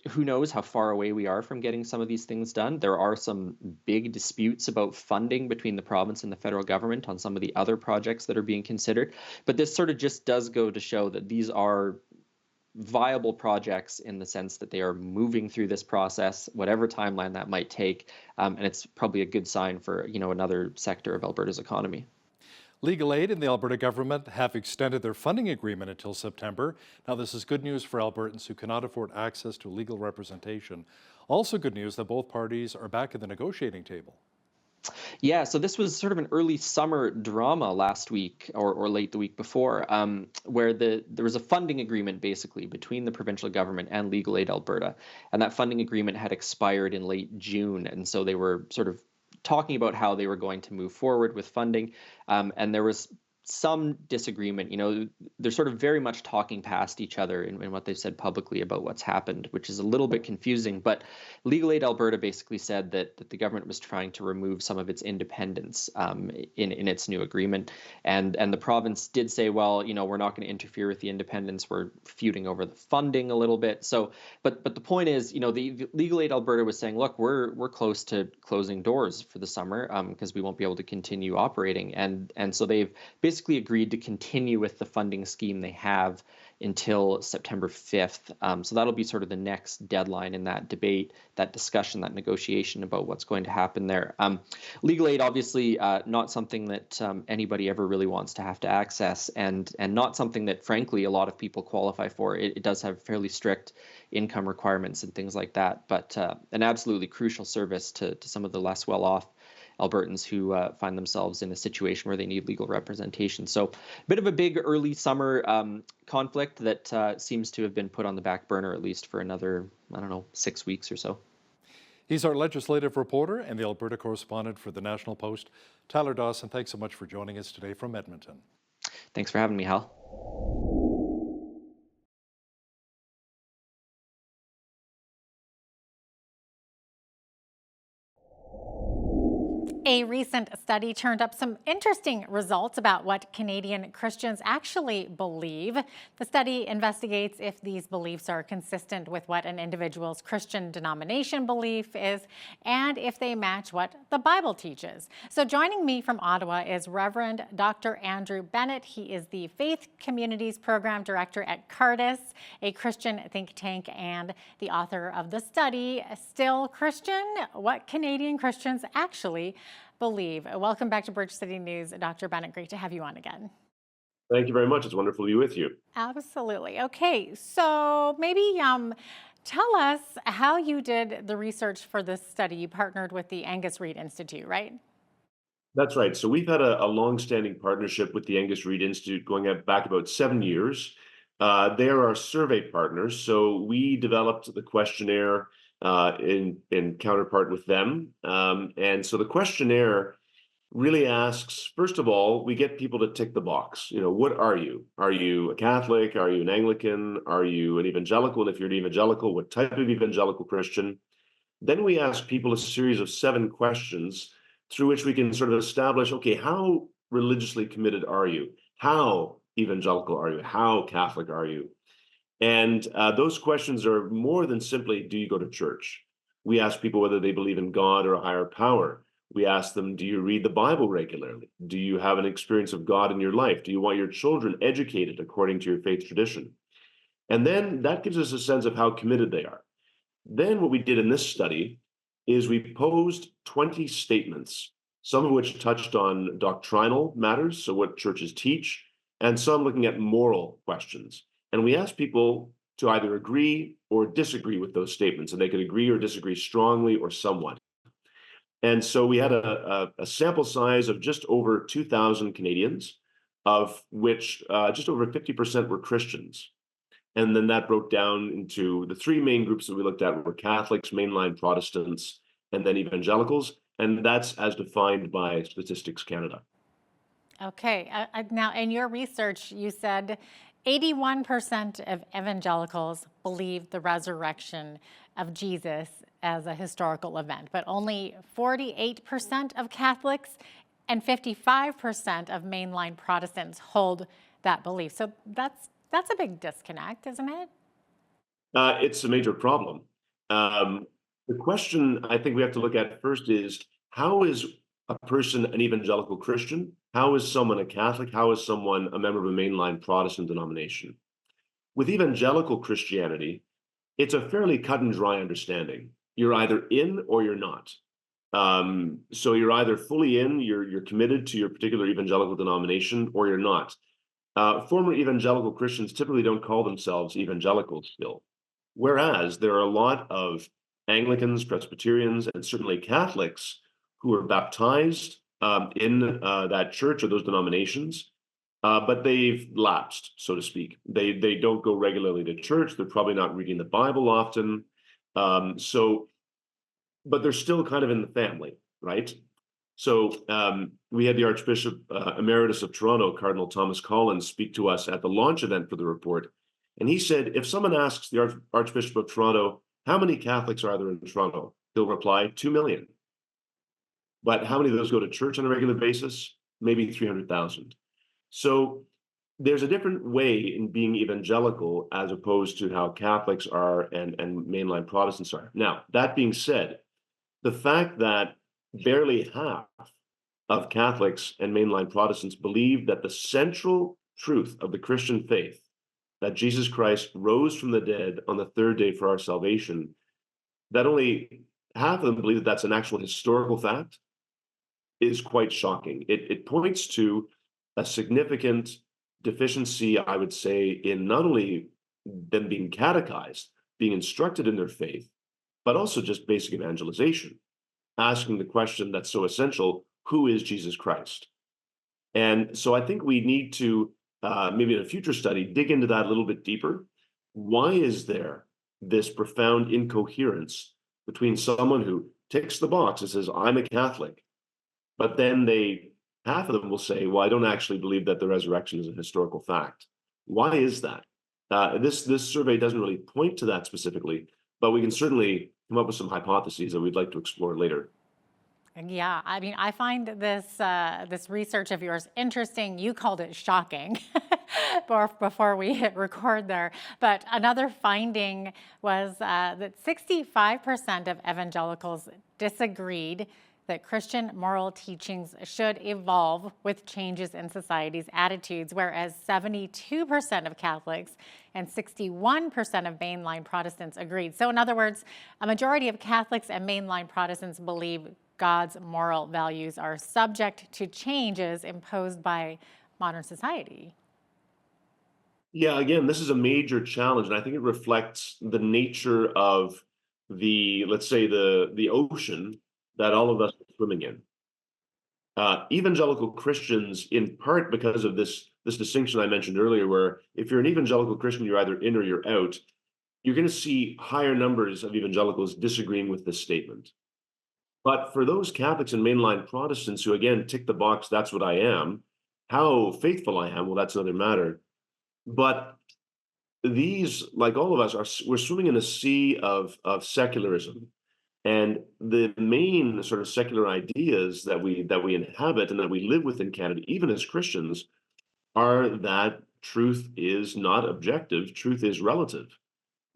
Who knows how far away we are from getting some of these things done. There are some big disputes about funding between the province and the federal government on some of the other projects that are being considered. But this sort of just does go to show that these are viable projects in the sense that they are moving through this process, whatever timeline that might take. And it's probably a good sign for, another sector of Alberta's economy.
Legal Aid and the Alberta government have extended their funding agreement until September. Now, this is good news for Albertans who cannot afford access to legal representation. Also good news that both parties are back at the negotiating table.
Yeah, so this was sort of an early summer drama last week or late the week before, where there was a funding agreement basically between the provincial government and Legal Aid Alberta. And that funding agreement had expired in late June. And so they were sort of talking about how they were going to move forward with funding. And there was some disagreement. You know, they're sort of very much talking past each other in what they've said publicly about what's happened, which is a little bit confusing. But Legal Aid Alberta basically said that the government was trying to remove some of its independence in its new agreement. And the province did say, well, you know, we're not going to interfere with the independence. We're feuding over the funding a little bit. So, but the point is, you know, the Legal Aid Alberta was saying, look, we're close to closing doors for the summer because we won't be able to continue operating. And so they've basically agreed to continue with the funding scheme they have until September 5th. So that'll be sort of the next deadline in that debate, that discussion, that negotiation about what's going to happen there. Legal aid, obviously, not something that anybody ever really wants to have to access, and not something that, frankly, a lot of people qualify for. It does have fairly strict income requirements and things like that, but an absolutely crucial service to some of the less well-off Albertans who find themselves in a situation where they need legal representation. So a bit of a big early summer conflict that seems to have been put on the back burner, at least for another, 6 weeks or so.
He's our legislative reporter and the Alberta correspondent for the National Post. Tyler Dawson, thanks so much for joining us today from Edmonton.
Thanks for having me, Hal.
A recent study turned up some interesting results about what Canadian Christians actually believe. The study investigates if these beliefs are consistent with what an individual's Christian denomination belief is and if they match what the Bible teaches. So joining me from Ottawa is Reverend Dr. Andrew Bennett. He is the Faith Communities Program Director at Cardis, a Christian think tank, and the author of the study, Still Christian? What Canadian Christians Actually Believe. Welcome back to Bridge City News, Dr. Bennett. Great to have you on again.
Thank you very much. It's wonderful to be with you.
Absolutely. Okay, so maybe tell us how you did the research for this study. You partnered with the Angus Reid Institute, right?
That's right. So we've had a long-standing partnership with the Angus Reid Institute going back about 7 years. They are our survey partners. So we developed the questionnaire in counterpart with them. And so the questionnaire really asks, first of all, we get people to tick the box. You know, what are you? Are you a Catholic? Are you an Anglican? Are you an evangelical? And if you're an evangelical, what type of evangelical Christian? Then we ask people a series of 7 questions through which we can sort of establish, okay, how religiously committed are you? How evangelical are you? How Catholic are you? And those questions are more than simply, do you go to church? We ask people whether they believe in God or a higher power. We ask them, do you read the Bible regularly? Do you have an experience of God in your life? Do you want your children educated according to your faith tradition? And then that gives us a sense of how committed they are. Then what we did in this study is we posed 20 statements, some of which touched on doctrinal matters, so what churches teach, and some looking at moral questions. And we asked people to either agree or disagree with those statements, and they could agree or disagree strongly or somewhat. And so we had a sample size of just over 2,000 Canadians, of which just over 50% were Christians. And then that broke down into the 3 main groups that we looked at were Catholics, mainline Protestants, and then evangelicals. And that's as defined by Statistics Canada.
Okay. Now, in your research, you said 81% of evangelicals believe the resurrection of Jesus as a historical event, but only 48% of Catholics and 55% of mainline Protestants hold that belief. So that's a big disconnect, isn't it?
It's a major problem. The question I think we have to look at first is, how is a person an evangelical Christian? How is someone a Catholic? How is someone a member of a mainline Protestant denomination? With evangelical Christianity, it's a fairly cut and dry understanding. You're either in or you're not. So you're either fully in, you're committed to your particular evangelical denomination, or you're not. Former evangelical Christians typically don't call themselves evangelicals still, whereas there are a lot of Anglicans, Presbyterians, and certainly Catholics who are baptized in that church or those denominations, but they've lapsed, so to speak. They don't go regularly to church. They're probably not reading the Bible often. But they're still kind of in the family, right? So we had the Archbishop Emeritus of Toronto, Cardinal Thomas Collins, speak to us at the launch event for the report. And he said, if someone asks the Archbishop of Toronto, how many Catholics are there in Toronto? He'll reply, 2 million. But how many of those go to church on a regular basis? Maybe 300,000. So there's a different way in being evangelical as opposed to how Catholics are and mainline Protestants are. Now, that being said, the fact that barely half of Catholics and mainline Protestants believe that the central truth of the Christian faith, that Jesus Christ rose from the dead on the third day for our salvation, that only half of them believe that that's an actual historical fact, is quite shocking. It points to a significant deficiency, I would say, in not only them being catechized, being instructed in their faith, but also just basic evangelization, asking the question that's so essential, who is Jesus Christ? And so I think we need to, maybe in a future study, dig into that a little bit deeper. Why is there this profound incoherence between someone who ticks the box and says, I'm a Catholic, but then half of them will say, well, I don't actually believe that the resurrection is a historical fact. Why is that? This survey doesn't really point to that specifically, but we can certainly come up with some hypotheses that we'd like to explore later.
Yeah, I mean, I find this research of yours interesting. You called it shocking before we hit record there. But another finding was that 65% of evangelicals disagreed that Christian moral teachings should evolve with changes in society's attitudes, whereas 72% of Catholics and 61% of mainline Protestants agreed. So in other words, a majority of Catholics and mainline Protestants believe God's moral values are subject to changes imposed by modern society.
Yeah, again, this is a major challenge, and I think it reflects the nature of let's say, the ocean that all of us are swimming in. Evangelical Christians, in part because of this distinction I mentioned earlier, where if you're an evangelical Christian, you're either in or you're out, you're going to see higher numbers of evangelicals disagreeing with this statement. But for those Catholics and mainline Protestants who, again, tick the box, that's what I am, how faithful I am, well, that's another matter. But these, like all of us, we're swimming in a sea of secularism. And the main sort of secular ideas that we inhabit and that we live with in Canada, even as Christians, are that truth is not objective, truth is relative.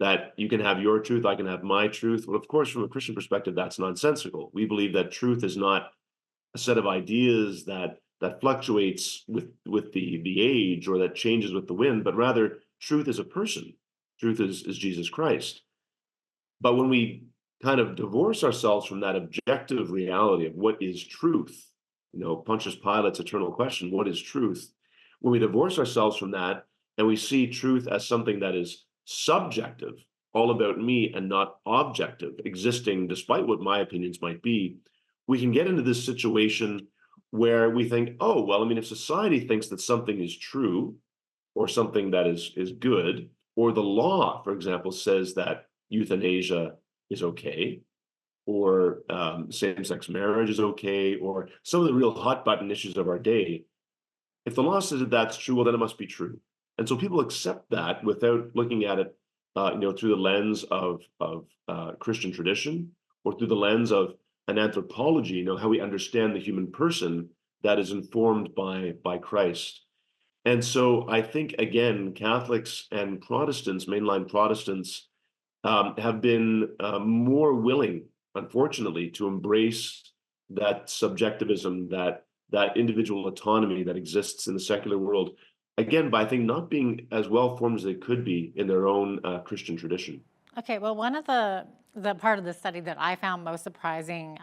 That you can have your truth, I can have my truth. Well, of course, from a Christian perspective, that's nonsensical. We believe that truth is not a set of ideas that fluctuates with the age or that changes with the wind, but rather truth is a person. Truth is Jesus Christ. But when we kind of divorce ourselves from that objective reality of what is truth, Pontius Pilate's eternal question, what is truth? When we divorce ourselves from that and we see truth as something that is subjective, all about me and not objective, existing despite what my opinions might be, we can get into this situation where we think, oh, well, I mean, if society thinks that something is true or something that is good, or the law, for example, says that euthanasia is okay, or same-sex marriage is okay, or some of the real hot-button issues of our day, if the law says that that's true, well, then it must be true. And so people accept that without looking at it, through the lens of Christian tradition or through the lens of an anthropology, how we understand the human person that is informed by Christ. And so I think, again, Catholics and Protestants, mainline Protestants, have been more willing, unfortunately, to embrace that subjectivism, that individual autonomy that exists in the secular world, again, by I think not being as well formed as they could be in their own Christian tradition.
Okay, well, one of the part of the study that I found most surprising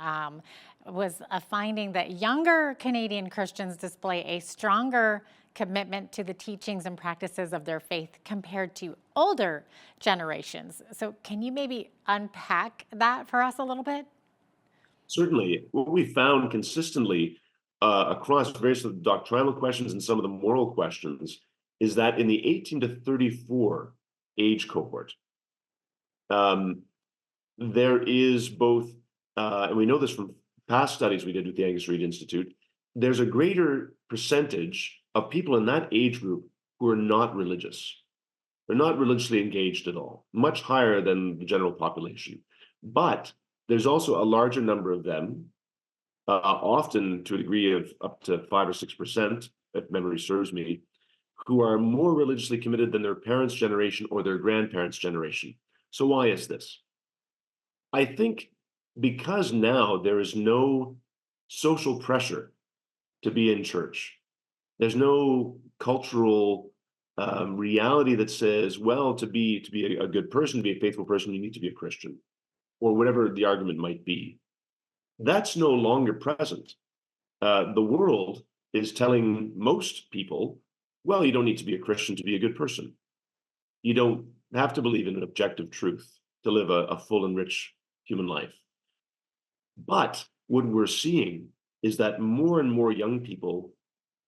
was a finding that younger Canadian Christians display a stronger commitment to the teachings and practices of their faith compared to older generations. So can you maybe unpack that for us a little bit?
Certainly, what we found consistently across various of the doctrinal questions and some of the moral questions is that in the 18 to 34 age cohort, there is both, and we know this from past studies we did with the Angus Reid Institute, there's a greater percentage of people in that age group who are not religious. They're not religiously engaged at all, much higher than the general population. But there's also a larger number of them, often to a degree of up to 5 or 6%, if memory serves me, who are more religiously committed than their parents' generation or their grandparents' generation. So why is this? I think because now there is no social pressure to be in church. There's no cultural reality that says, well, to be a good person, to be a faithful person, you need to be a Christian, or whatever the argument might be. That's no longer present. The world is telling most people, well, you don't need to be a Christian to be a good person. You don't have to believe in an objective truth to live a full and rich human life. But what we're seeing is that more and more young people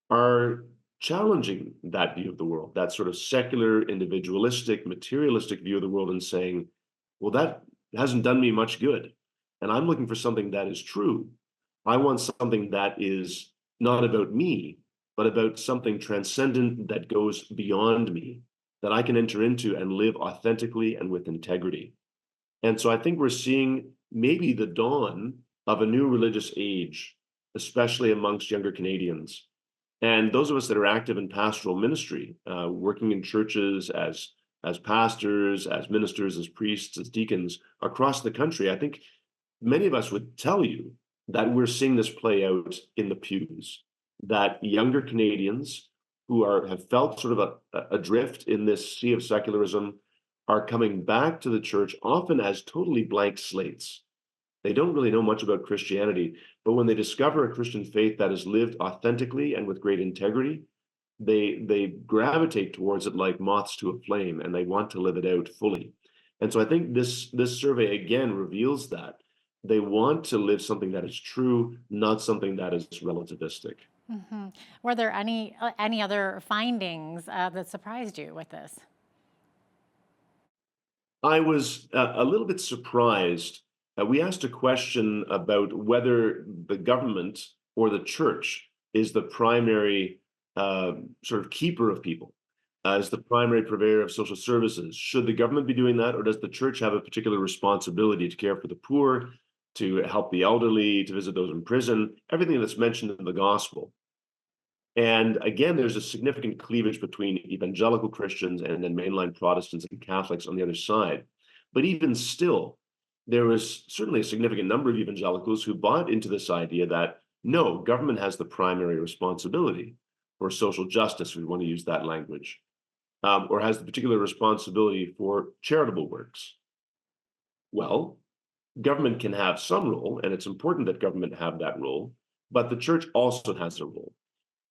are challenging that view of the world, that sort of secular, individualistic, materialistic view of the world, and saying, well, that hasn't done me much good. And I'm looking for something that is true. I want something that is not about me, but about something transcendent that goes beyond me, that I can enter into and live authentically and with integrity. And so I think we're seeing maybe the dawn of a new religious age, especially amongst younger Canadians. And those of us that are active in pastoral ministry, working in churches as pastors, as ministers, as priests, as deacons across the country, I think many of us would tell you that we're seeing this play out in the pews, that younger Canadians who have felt sort of adrift in this sea of secularism are coming back to the church, often as totally blank slates. They don't really know much about Christianity, but when they discover a Christian faith that is lived authentically and with great integrity, they gravitate towards it like moths to a flame, and they want to live it out fully. And so I think this survey again reveals that they want to live something that is true, not something that is relativistic.
Mm-hmm. Were there any other findings that surprised you with this?
I was a little bit surprised. We asked a question about whether the government or the church is the primary sort of keeper of people, as the primary purveyor of social services. Should the government be doing that, or does the church have a particular responsibility to care for the poor, to help the elderly, to visit those in prison, everything that's mentioned in the gospel? And again, there's a significant cleavage between evangelical Christians and then mainline Protestants and Catholics on the other side. But even still, there was certainly a significant number of evangelicals who bought into this idea that no, government has the primary responsibility for social justice, if we want to use that language, or has the particular responsibility for charitable works. Well, government can have some role, and it's important that government have that role, but the church also has a role.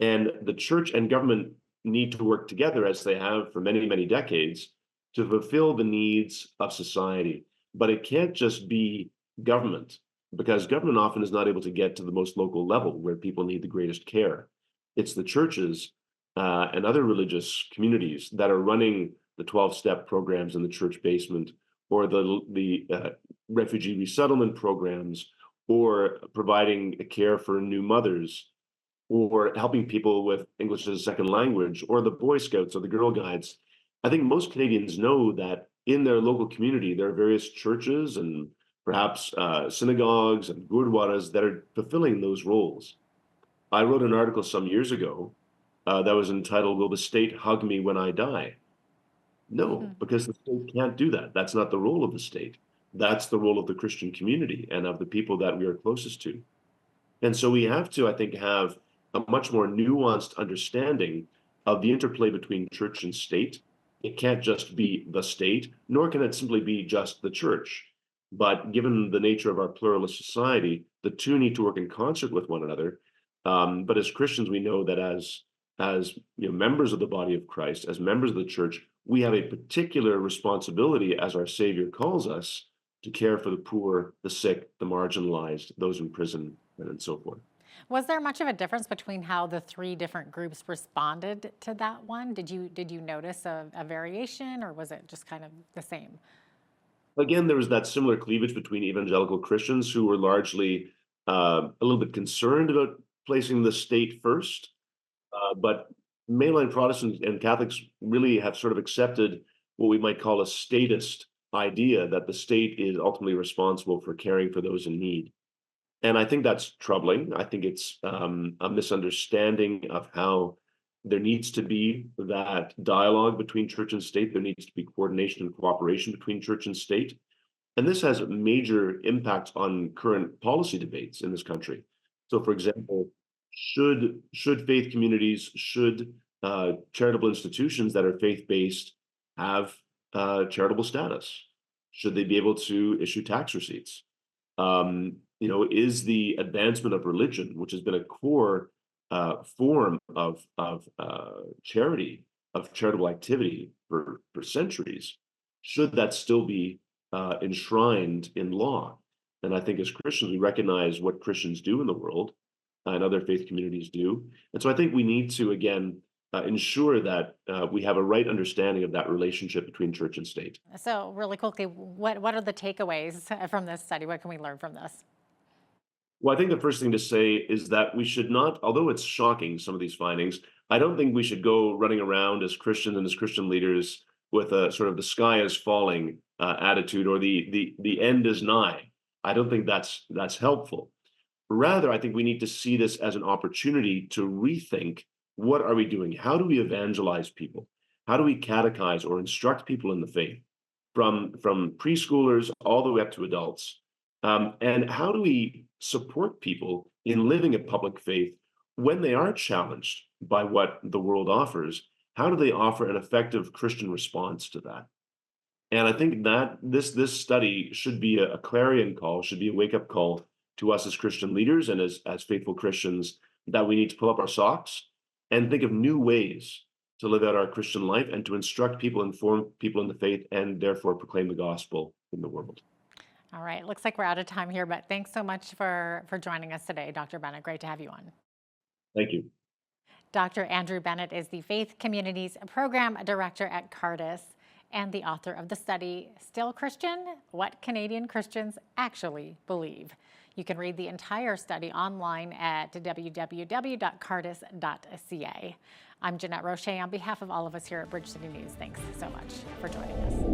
And the church and government need to work together, as they have for many, many decades, to fulfill the needs of society. But it can't just be government, because government often is not able to get to the most local level where people need the greatest care. It's the churches and other religious communities that are running the 12-step programs in the church basement, or the refugee resettlement programs, or providing care for new mothers, or helping people with English as a second language, or the Boy Scouts or the Girl Guides. I think most Canadians know that in their local community, there are various churches and perhaps synagogues and gurdwaras that are fulfilling those roles. I wrote an article some years ago that was entitled, "Will the State Hug Me When I Die?" No, because the state can't do that. That's not the role of the state. That's the role of the Christian community and of the people that we are closest to. And so we have to, I think, have a much more nuanced understanding of the interplay between church and state, It can't just be the state, nor can it simply be just the church. But given the nature of our pluralist society, the two need to work in concert with one another. But as Christians, we know that as members of the body of Christ, as members of the church, we have a particular responsibility, as our Savior calls us, to care for the poor, the sick, the marginalized, those in prison, and so forth.
Was there much of a difference between how the three different groups responded to that one? Did you notice a variation, or was it just kind of the same?
Again, there was that similar cleavage between evangelical Christians who were largely a little bit concerned about placing the state first, but mainline Protestants and Catholics really have sort of accepted what we might call a statist idea, that the state is ultimately responsible for caring for those in need. And I think that's troubling. I think it's a misunderstanding of how there needs to be that dialogue between church and state. There needs to be coordination and cooperation between church and state. And this has major impacts on current policy debates in this country. So, for example, should faith communities, should charitable institutions that are faith-based have charitable status? Should they be able to issue tax receipts? Is the advancement of religion, which has been a core form of charity, of charitable activity for centuries, should that still be enshrined in law? And I think as Christians, we recognize what Christians do in the world and other faith communities do. And so I think we need to, again, ensure that we have a right understanding of that relationship between church and state.
So really quickly, what are the takeaways from this study? What can we learn from this?
Well, I think the first thing to say is that we should not, although it's shocking, some of these findings, I don't think we should go running around as Christians and as Christian leaders with a sort of the sky is falling attitude, or the end is nigh. I don't think that's helpful. Rather, I think we need to see this as an opportunity to rethink, what are we doing? How do we evangelize people? How do we catechize or instruct people in the faith, from preschoolers all the way up to adults? And how do we support people in living a public faith when they are challenged by what the world offers? How do they offer an effective Christian response to that? And I think that this study should be a clarion call, should be a wake-up call to us as Christian leaders and as faithful Christians, that we need to pull up our socks and think of new ways to live out our Christian life and to instruct people, inform people in the faith, and therefore proclaim the gospel in the world.
All right, looks like we're out of time here, but thanks so much for joining us today, Dr. Bennett. Great to have you on.
Thank you.
Dr. Andrew Bennett is the Faith Communities Program Director at Cardis and the author of the study, Still Christian? What Canadian Christians Actually Believe. You can read the entire study online at www.cardis.ca. I'm Jeanette Roche on behalf of all of us here at Bridge City News. Thanks so much for joining us.